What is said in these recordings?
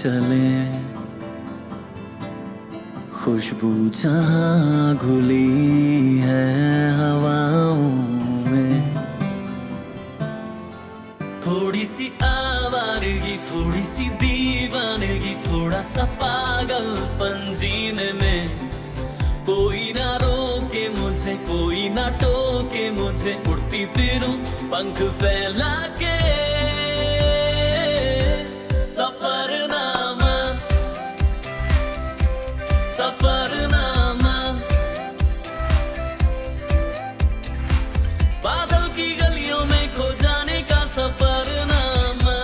चले, खुशबू जहाँ घुली है हवाओं में। थोड़ी सी आवारगी, थोड़ी सी दीवानगी, थोड़ा सा पागलपन जीने में। कोई ना रोके मुझे, कोई ना टोके मुझे, उड़ती फिरूं पंख फैला के। सफरनामा, सफरनामा, बादल की गलियों में खो जाने का Safarnama.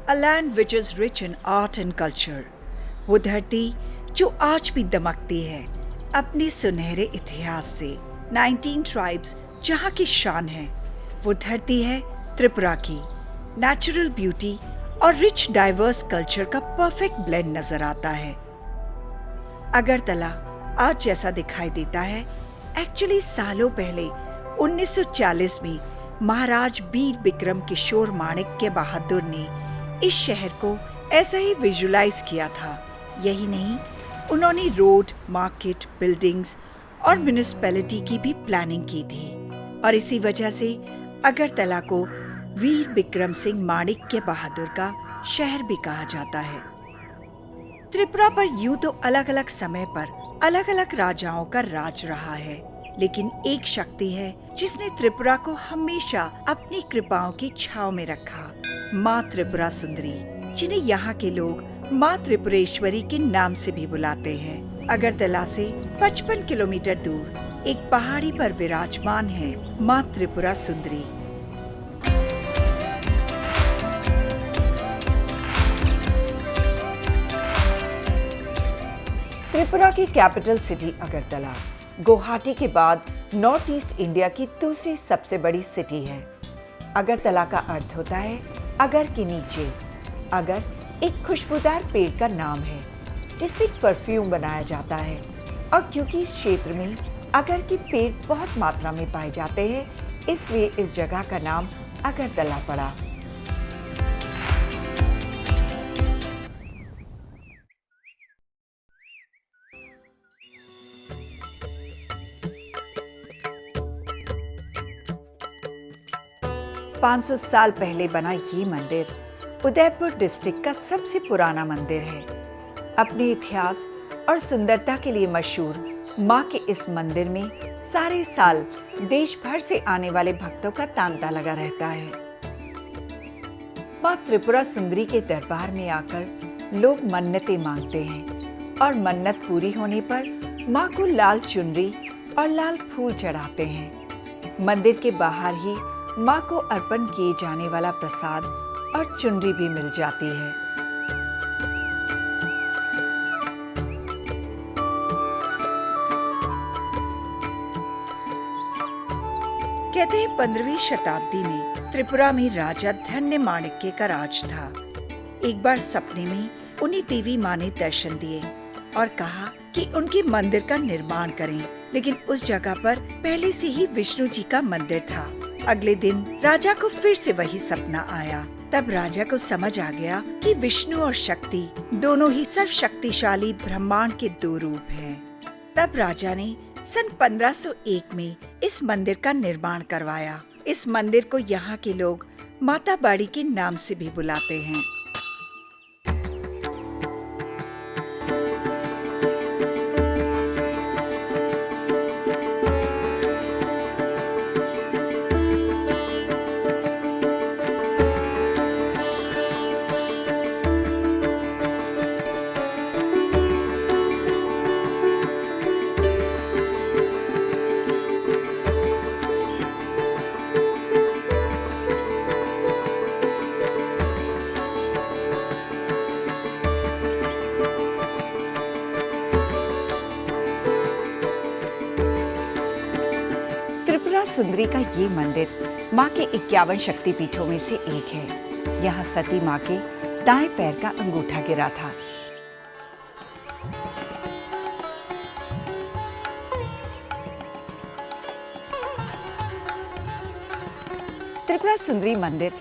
A land which is rich in art and culture. वो धरती जो आज भी दमकती है अपने सुनहरे इतिहास से। 19 ट्राइब्स जहाँ की शान है। वो धरती है त्रिपुरा की। नेचुरल ब्यूटी और रिच डाइवर्स कल्चर का परफेक्ट ब्लेंड नजर आता है। अगरतला आज जैसा दिखाई देता है, एक्चुअली सालों पहले 1940 में महाराज वीर विक्रम किशोर माणिक्य बहादुर ने इस शहर को ऐसा ही विजुलाइज किया था। यही नहीं, उन्होंने रोड, मार्केट, बिल्डिंग्स और म्युनिसिपैलिटी की भी प्लानिंग की थी और इसी वजह से अगरतला को वीर विक्रम सिंह माणिक्य बहादुर का शहर भी कहा जाता है। त्रिपुरा पर यूं तो अलग अलग समय पर अलग अलग राजाओं का राज रहा है, लेकिन एक शक्ति है जिसने त्रिपुरा को हमेशा अपनी कृपाओं की छाव में रखा, माँ त्रिपुरा सुंदरी, जिन्हें यहाँ के लोग माँ त्रिपुरेश्वरी के नाम से भी बुलाते हैं। अगरतला से 55 किलोमीटर दूर एक पहाड़ी पर विराजमान है माँ त्रिपुरा सुंदरी। त्रिपुरा की कैपिटल सिटी अगरतला गुवाहाटी के बाद नॉर्थ ईस्ट इंडिया की दूसरी सबसे बड़ी सिटी है। अगरतला का अर्थ होता है अगर के नीचे। अगर एक खुशबूदार पेड़ का नाम है जिससे परफ्यूम बनाया जाता है, और क्योंकि इस क्षेत्र में अगर के पेड़ बहुत मात्रा में पाए जाते हैं, इसलिए इस जगह का नाम अगरतला पड़ा। पाँच सौ साल पहले बना ये मंदिर उदयपुर डिस्ट्रिक्ट का सबसे पुराना मंदिर है। अपने इतिहास और सुंदरता के लिए मशहूर माँ के इस मंदिर में सारे साल देश भर से आने वाले भक्तों का तांता लगा रहता है। माँ त्रिपुरा सुंदरी के दरबार में आकर लोग मन्नतें मांगते हैं और मन्नत पूरी होने पर माँ को लाल चुनरी और लाल फूल चढ़ाते हैं। मंदिर के बाहर ही माँ को अर्पण किए जाने वाला प्रसाद और चुनरी भी मिल जाती है। कहते हैं 15वीं शताब्दी में त्रिपुरा में राजा धन्य माणिक्य का राज था। एक बार सपने में उन्हें देवी माँ ने दर्शन दिए और कहा कि उनके मंदिर का निर्माण करें, लेकिन उस जगह पर पहले से ही विष्णु जी का मंदिर था। अगले दिन राजा को फिर से वही सपना आया। तब राजा को समझ आ गया कि विष्णु और शक्ति दोनों ही सर्वशक्तिशाली ब्रह्मांड के दो रूप हैं। तब राजा ने सन 1501 में इस मंदिर का निर्माण करवाया। इस मंदिर को यहाँ के लोग माता बाड़ी के नाम से भी बुलाते हैं। सुंदरी का ये मंदिर माँ के 51 शक्तिपीठों में से एक है। यहाँ सती माँ के दाएं पैर का अंगूठा गिरा था। त्रिपुरा सुंदरी मंदिर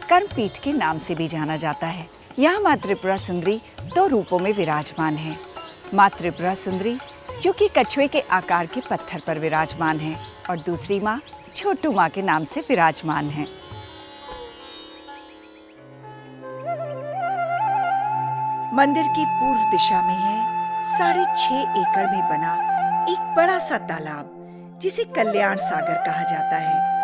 कर्मपीठ के नाम से भी जाना जाता है। यहाँ माँ त्रिपुरा सुंदरी 2 रूपों में विराजमान है। माँ त्रिपुरा सुंदरी जो कि कछुए के आकार के पत्थर पर विराजमान है और दूसरी माँ छोटू माँ के नाम से विराजमान है। मंदिर की पूर्व दिशा में है 6.5 एकड़ में बना एक बड़ा सा तालाब जिसे कल्याण सागर कहा जाता है।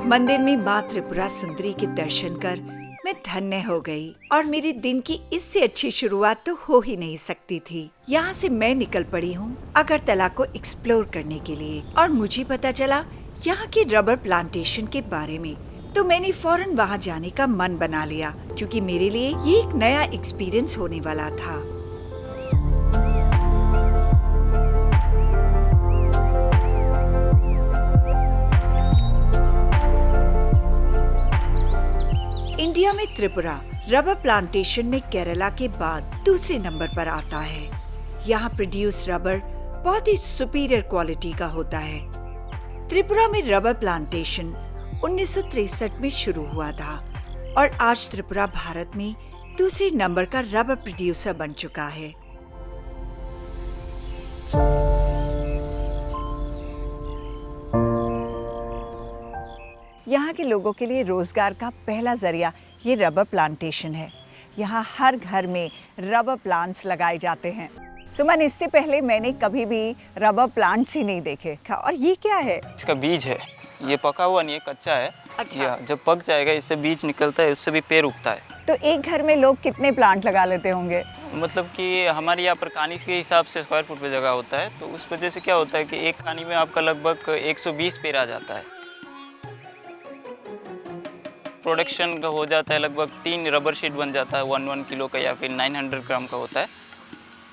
मंदिर में माँ त्रिपुरा सुंदरी के दर्शन कर मैं धन्य हो गई और मेरे दिन की इससे अच्छी शुरुआत तो हो ही नहीं सकती थी। यहाँ से मैं निकल पड़ी हूँ अगरतला को एक्सप्लोर करने के लिए और मुझे पता चला यहाँ के रबर प्लांटेशन के बारे में, तो मैंने फौरन वहाँ जाने का मन बना लिया क्योंकि मेरे लिए ये एक नया एक्सपीरियंस होने वाला था। इंडिया में त्रिपुरा रबर प्लांटेशन में केरला के बाद दूसरे नंबर पर आता है। यहाँ प्रोड्यूस रबर बहुत ही सुपीरियर क्वालिटी का होता है। त्रिपुरा में रबर प्लांटेशन 1963 में शुरू हुआ था और आज त्रिपुरा भारत में दूसरे नंबर का रबर प्रोड्यूसर बन चुका है। यहाँ के लोगों के लिए रोजगार का पहला जरिया ये रबर प्लांटेशन है। यहाँ हर घर में रबर प्लांट्स लगाए जाते हैं। सुमन, इससे पहले मैंने कभी भी रबर प्लांट्स ही नहीं देखे। और ये क्या है? इसका बीज है। ये पका हुआ नहीं है, कच्चा है। अच्छा। जब पक जाएगा इससे बीज निकलता है, उससे भी पेड़ उगता है। तो एक घर में लोग कितने प्लांट लगा लेते होंगे? मतलब कि हमारे यहाँ पर कहानी के हिसाब से स्क्वायर फुट पे जगह होता है, तो उस वजह से क्या होता है कि एक कहानी में आपका लगभग 120 पेड़ आ जाता है। प्रोडक्शन का हो जाता है लगभग 3 रबर शीट बन जाता है 1 किलो का या फिर 900 ग्राम का होता है।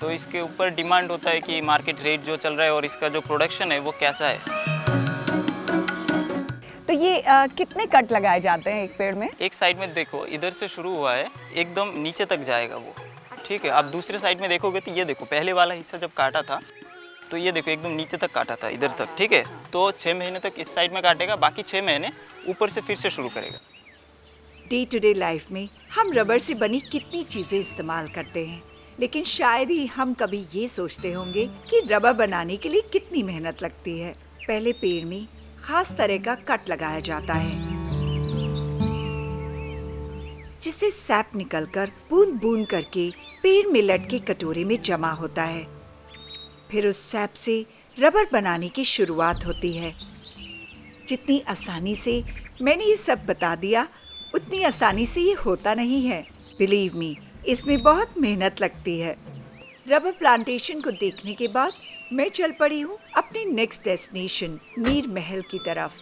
तो इसके ऊपर डिमांड होता है कि मार्केट रेट जो चल रहा है और इसका जो प्रोडक्शन है वो कैसा है। तो ये कितने कट लगाए जाते हैं एक पेड़ में? एक साइड में देखो, इधर से शुरू हुआ है, एकदम नीचे तक जाएगा वो। ठीक है, आप दूसरे साइड में देखोगे तो ये देखो, पहले वाला हिस्सा जब काटा था तो ये देखो एकदम नीचे तक काटा था, इधर तक। ठीक है, तो 6 महीने तक इस साइड में काटेगा, बाकी 6 महीने ऊपर से फिर से शुरू करेगा। डे टू डे लाइफ में हम रबर से बनी कितनी चीजें इस्तेमाल करते हैं, लेकिन शायद ही हम कभी ये सोचते होंगे कि रबर बनाने के लिए कितनी मेहनत लगती है। पहले पेड़ में खास तरह का कट लगाया जाता है जिससे सैप निकलकर बूंद बूंद करके पेड़ में लटके कटोरे में जमा होता है। फिर उस सैप से रबर बनाने की शुरुआत होती है। जितनी आसानी से मैंने ये सब बता दिया, उतनी आसानी से ये होता नहीं है। बिलीव मी, इसमें बहुत मेहनत लगती है। रबर प्लांटेशन को देखने के बाद मैं चल पड़ी हूँ अपनी नेक्स्ट डेस्टिनेशन नीर महल की तरफ।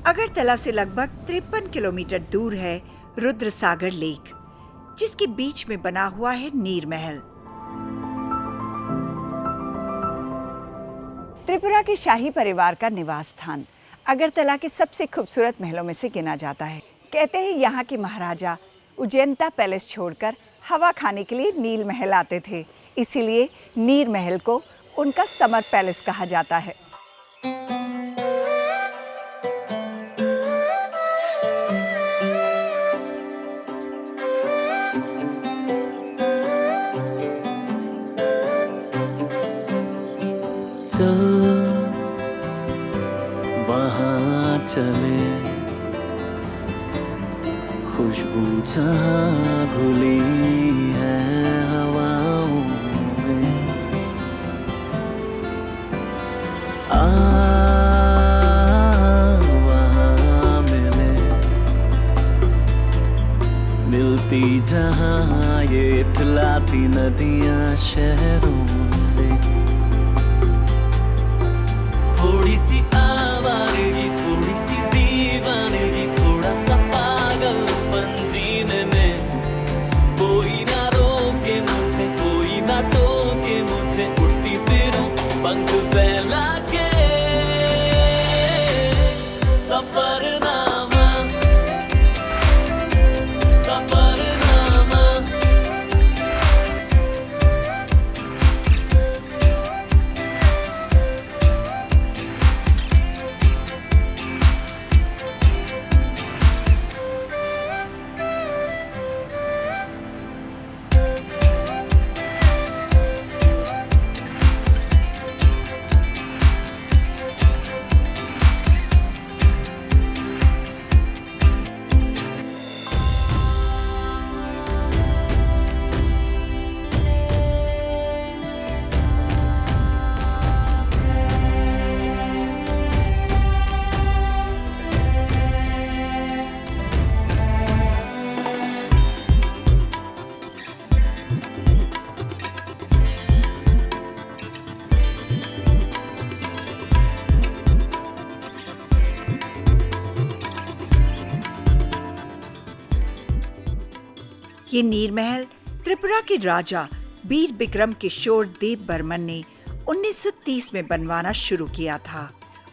अगरतला से लगभग 53 किलोमीटर दूर है रुद्र सागर लेक, जिसके बीच में बना हुआ है नीर महल। त्रिपुरा के शाही परिवार का निवास स्थान अगरतला के सबसे खूबसूरत महलों में से गिना जाता है। कहते हैं यहाँ के महाराजा उजैंता पैलेस छोड़कर हवा खाने के लिए नील महल आते थे, इसीलिए नीर महल को उनका समर पैलेस कहा जाता है। वहाँ चले खुशबू जहाँ घुली है हवाओं में, वहाँ मिले, मिलती जहाँ ये इठलाती नदियाँ शहरों से। थोड़ी सी आवारगी, थोड़ी सी दीवानगी, थोड़ा सा पागलपन जीने में। कोई ना रोके मुझे, कोई ना टोके मुझे, उड़ती फिरूं पंख फैला के। सफरनामा, सफरनामा। ये नीरमहल त्रिपुरा के राजा वीर विक्रम किशोर देव बर्मन ने 1930 में बनवाना शुरू किया था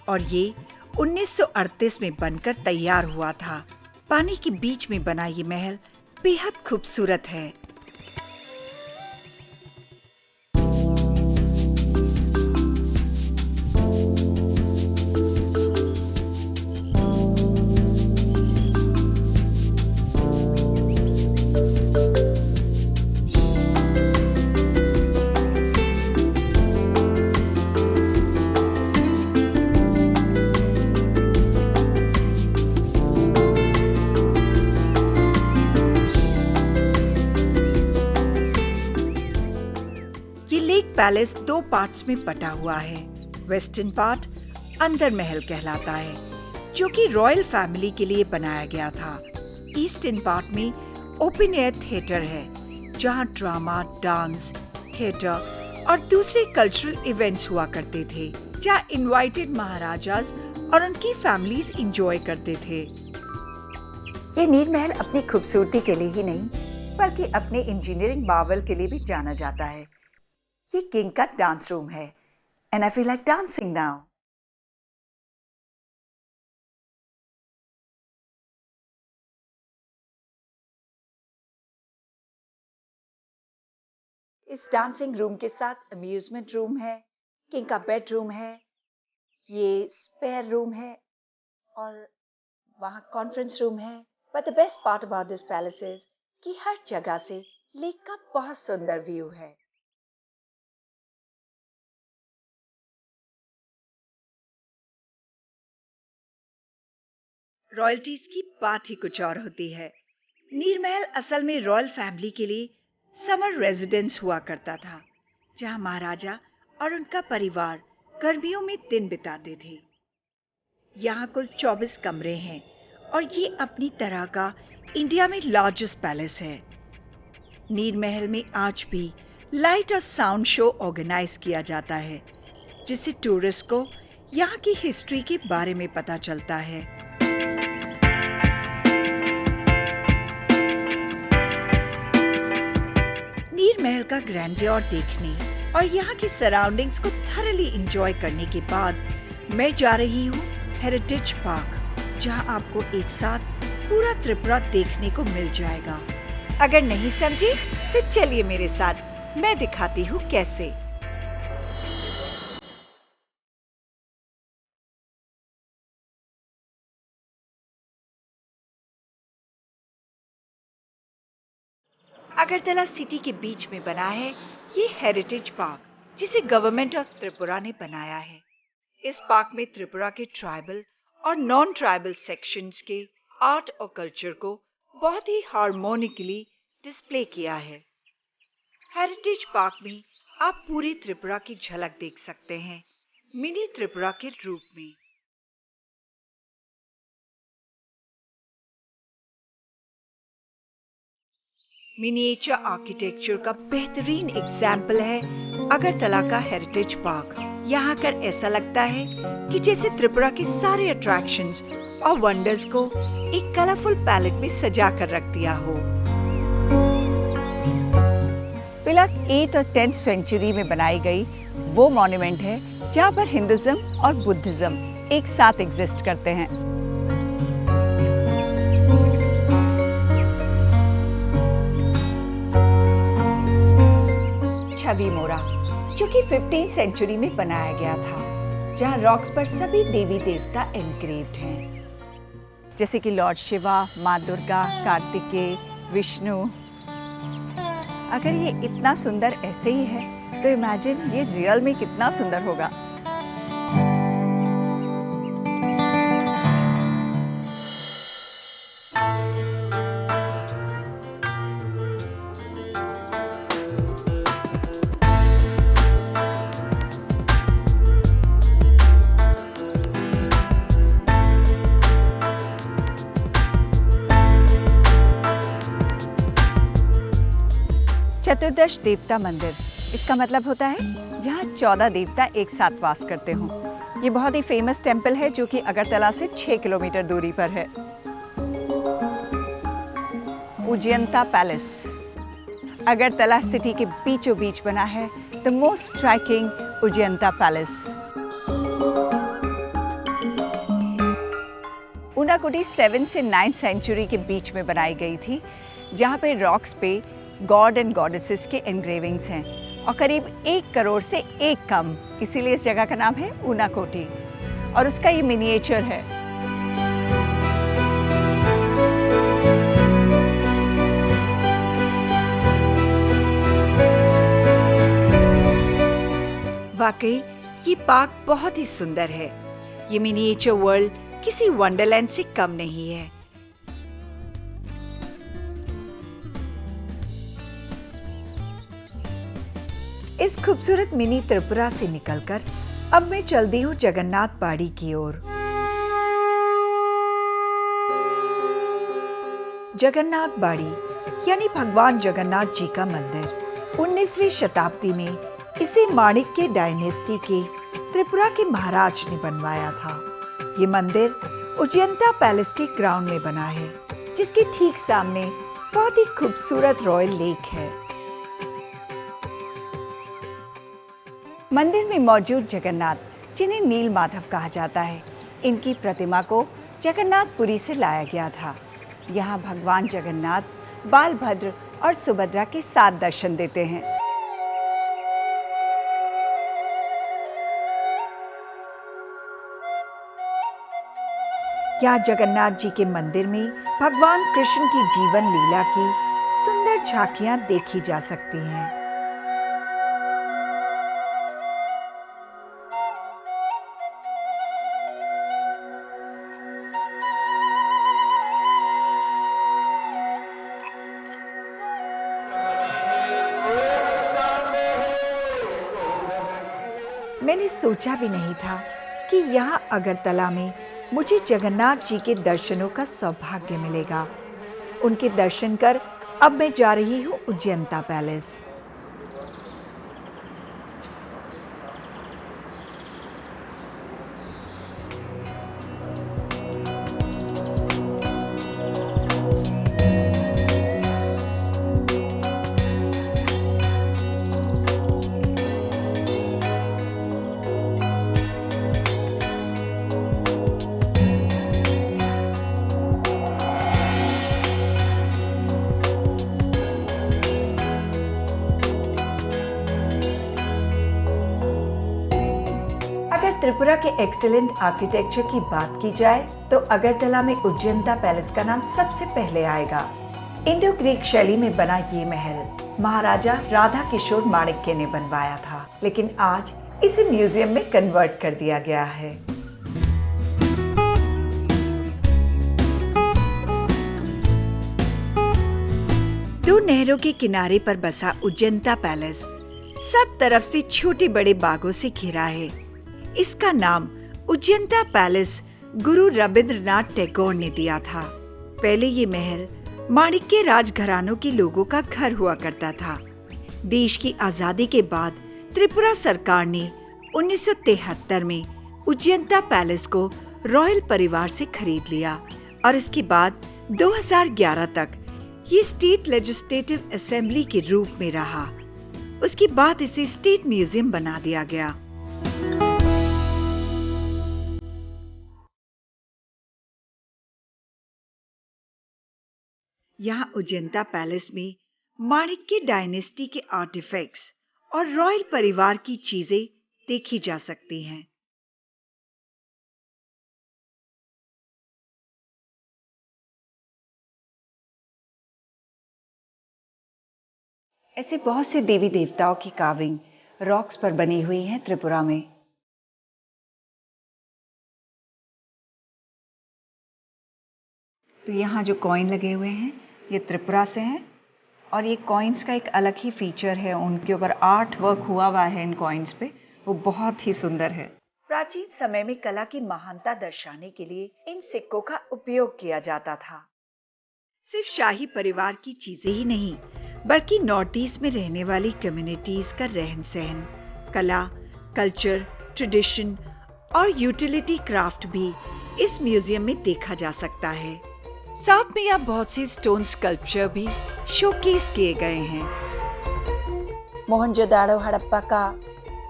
और ये 1938 में बनकर तैयार हुआ था। पानी के बीच में बना ये महल बेहद खूबसूरत है। पैलेस 2 पार्ट्स में बटा हुआ है। वेस्टर्न पार्ट अंदर महल कहलाता है, जो कि रॉयल फैमिली के लिए बनाया गया था। ईस्टर्न पार्ट में ओपन एयर थिएटर है, जहां ड्रामा, डांस, थिएटर और दूसरे कल्चरल इवेंट्स हुआ करते थे, जहां इनवाइटेड महाराजास और उनकी फैमिलीज एंजॉय करते थे। ये नीरमहल अपनी खूबसूरती के लिए ही नहीं, बल्कि अपने इंजीनियरिंग मार्वल के लिए भी जाना जाता है। ये किंग का डांस रूम है, and I feel like dancing now. इस डांसिंग रूम के साथ अम्यूजमेंट रूम है, किंग का बेडरूम है, ये स्पेयर रूम है और वहाँ कॉन्फ्रेंस रूम है। But the best part about this palace is कि हर जगह से लेक का बहुत सुंदर व्यू है। रॉयल्टीज की बात ही कुछ और होती है। नीरमहल असल में रॉयल फैमिली के लिए समर रेजिडेंस हुआ करता था, जहां महाराजा और उनका परिवार गर्मियों में दिन बिताते थे। यहाँ कुल 24 कमरे हैं और ये अपनी तरह का इंडिया में लार्जेस्ट पैलेस है। नीरमहल में आज भी लाइट और साउंड शो ऑर्गेनाइज किया जाता है, जिससे टूरिस्ट को यहाँ की हिस्ट्री के बारे में पता चलता है। नीरमहल का ग्रैंडियर देखने और यहाँ की सराउंडिंग्स को थॉरली एंजॉय करने के बाद मैं जा रही हूँ हेरिटेज पार्क, जहाँ आपको एक साथ पूरा त्रिपुरा देखने को मिल जाएगा। अगर नहीं समझे तो चलिए मेरे साथ, मैं दिखाती हूँ कैसे। अगरतला सिटी के बीच में बना है ये हेरिटेज पार्क, जिसे गवर्नमेंट ऑफ त्रिपुरा ने बनाया है। इस पार्क में त्रिपुरा के ट्राइबल और नॉन ट्राइबल सेक्शंस के आर्ट और कल्चर को बहुत ही हार्मोनिकली डिस्प्ले किया है। हेरिटेज पार्क में आप पूरी त्रिपुरा की झलक देख सकते हैं, मिनी त्रिपुरा के रूप में। मिनिएचर आर्किटेक्चर का बेहतरीन एग्जाम्पल है अगरतला का हेरिटेज पार्क। यहाँ कर ऐसा लगता है कि जैसे त्रिपुरा के सारे अट्रैक्शंस और वंडर्स को एक कलरफुल पैलेट में सजा कर रख दिया हो। पिलक 8th और 10th सेंचुरी में बनाई गई वो मॉन्यूमेंट है जहाँ पर हिंदुज्म और बुद्धिज्म एक साथ एग्जिस्ट करते हैं। छवि मोरा जो कि 15th सेंचुरी में बनाया गया था, जहाँ रॉक्स पर सभी देवी देवता एनग्रेव्ड हैं, जैसे कि लॉर्ड शिवा, माँ दुर्गा, कार्तिकेय, विष्णु। अगर ये इतना सुंदर ऐसे ही है तो इमेजिन ये रियल में कितना सुंदर होगा। चतुर्दश देवता मंदिर, इसका मतलब होता है जहाँ 14 देवता एक साथ वास करते हों। ये बहुत ही फेमस टेम्पल है जो कि अगरतला से 6 किलोमीटर दूरी पर है। उजियंता पैलेस अगरतला सिटी के बीचों बीच बना है the most striking Ujjayanta palace. Unakoti 7th से 9th सेंचुरी के बीच में बनाई गई थी, जहाँ पे रॉक्स पे गॉड एंड गॉडेसेस के एनग्रेविंग्स हैं और करीब 1 करोड़ से एक कम, इसीलिए इस जगह का नाम है ऊनाकोटी और उसका ये मिनिएचर है। वाकई ये पार्क बहुत ही सुंदर है। ये मिनिएचर वर्ल्ड किसी वंडरलैंड से कम नहीं है। इस खूबसूरत मिनी त्रिपुरा से निकलकर अब मैं चल दी हूँ जगन्नाथ बाड़ी की ओर। जगन्नाथ बाड़ी यानी भगवान जगन्नाथ जी का मंदिर 19वीं शताब्दी में इसे माणिक्य डायनेस्टी के त्रिपुरा के महाराज ने बनवाया था। ये मंदिर उजियंता पैलेस के ग्राउंड में बना है, जिसके ठीक सामने बहुत ही खूबसूरत रॉयल लेक है। मंदिर में मौजूद जगन्नाथ, जिन्हें नील माधव कहा जाता है, इनकी प्रतिमा को जगन्नाथपुरी से लाया गया था। यहाँ भगवान जगन्नाथ बालभद्र और सुभद्रा के साथ दर्शन देते हैं। यहाँ जगन्नाथ जी के मंदिर में भगवान कृष्ण की जीवन लीला की सुंदर झांकियां देखी जा सकती हैं। मैंने सोचा भी नहीं था कि यहाँ अगरतला में मुझे जगन्नाथ जी के दर्शनों का सौभाग्य मिलेगा। उनके दर्शन कर अब मैं जा रही हूँ उजियंता पैलेस। त्रिपुरा के एक्सीलेंट आर्किटेक्चर की बात की जाए तो अगरतला में उजियंता पैलेस का नाम सबसे पहले आएगा। इंडो ग्रीक शैली में बना ये महल महाराजा राधा किशोर माणिक्य ने बनवाया था, लेकिन आज इसे म्यूजियम में कन्वर्ट कर दिया गया है। दो नहरों के किनारे पर बसा उजियंता पैलेस सब तरफ से छोटे बड़े बागों से घिरा है। इसका नाम उज्जैंता पैलेस गुरु रविंद्रनाथ टैगोर ने दिया था। पहले ये महल माणिक्य राजघरानों के लोगों का घर हुआ करता था। देश की आजादी के बाद त्रिपुरा सरकार ने 1973 में उज्जैंता पैलेस को रॉयल परिवार से खरीद लिया और इसके बाद 2011 तक ये स्टेट लेजिस्लेटिव असेंबली के रूप में रहा। उसके बाद इसे स्टेट म्यूजियम बना दिया गया। यहाँ उज्जैंता पैलेस में माणिक्य डायनेस्टी के आर्टिफैक्ट्स और रॉयल परिवार की चीजें देखी जा सकती हैं। ऐसे बहुत से देवी देवताओं की कार्विंग रॉक्स पर बनी हुई है त्रिपुरा में। तो यहाँ जो कॉइन लगे हुए हैं ये त्रिपुरा से हैं और ये कॉइन्स का एक अलग ही फीचर है। उनके ऊपर आर्ट वर्क हुआ है इन कॉइन्स पे, वो बहुत ही सुंदर है। प्राचीन समय में कला की महानता दर्शाने के लिए इन सिक्कों का उपयोग किया जाता था। सिर्फ शाही परिवार की चीजें ही नहीं बल्कि नॉर्थ ईस्ट में रहने वाली कम्युनिटीज का रहन सहन, कला, कल्चर, ट्रेडिशन और यूटिलिटी क्राफ्ट भी इस म्यूजियम में देखा जा सकता है। साथ में यहाँ बहुत से स्टोन स्कल्पचर भी शोकेस किए गए हैं। मोहनजोदाड़ो हड़प्पा का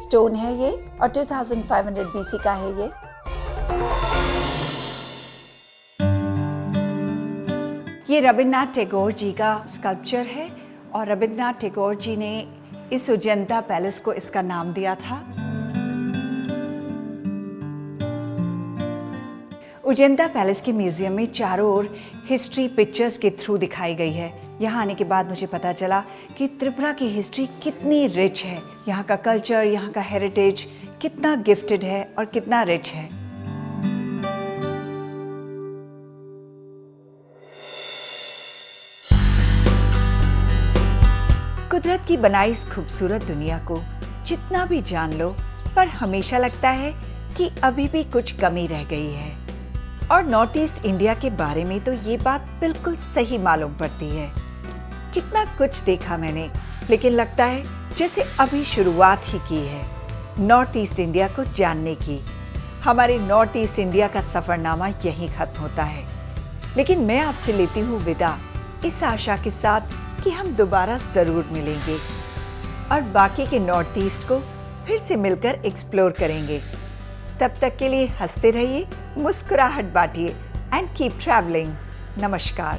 स्टोन है ये और 2500 BC का है ये। ये रविन्द्रनाथ टैगोर जी का स्कल्पचर है और रविन्द्रनाथ टैगोर जी ने इस उज्जैंता पैलेस को इसका नाम दिया था। उज्जैंता पैलेस के म्यूजियम में चारों ओर हिस्ट्री पिक्चर्स के थ्रू दिखाई गई है। यहाँ आने के बाद मुझे पता चला कि त्रिपुरा की हिस्ट्री कितनी रिच है, यहाँ का कल्चर, यहाँ का हेरिटेज कितना गिफ्टेड है और कितना रिच है। कुदरत की बनाई इस खूबसूरत दुनिया को जितना भी जान लो, पर हमेशा लगता है कि अभी भी कुछ कमी रह गई है। और नॉर्थ ईस्ट इंडिया के बारे में तो ये बात बिल्कुल सही मालूम पड़ती है। कितना कुछ देखा मैंने, लेकिन लगता है जैसे अभी शुरुआत ही की है नॉर्थ ईस्ट इंडिया को जानने की। हमारे नॉर्थ ईस्ट इंडिया का सफरनामा यहीं खत्म होता है, लेकिन मैं आपसे लेती हूँ विदा इस आशा के साथ कि हम दोबारा जरूर मिलेंगे और बाकी के नॉर्थ ईस्ट को फिर से मिलकर एक्सप्लोर करेंगे। तब तक के लिए हंसते रहिए, मुस्कुराहट बांटिए एंड कीप ट्रैवलिंग। नमस्कार।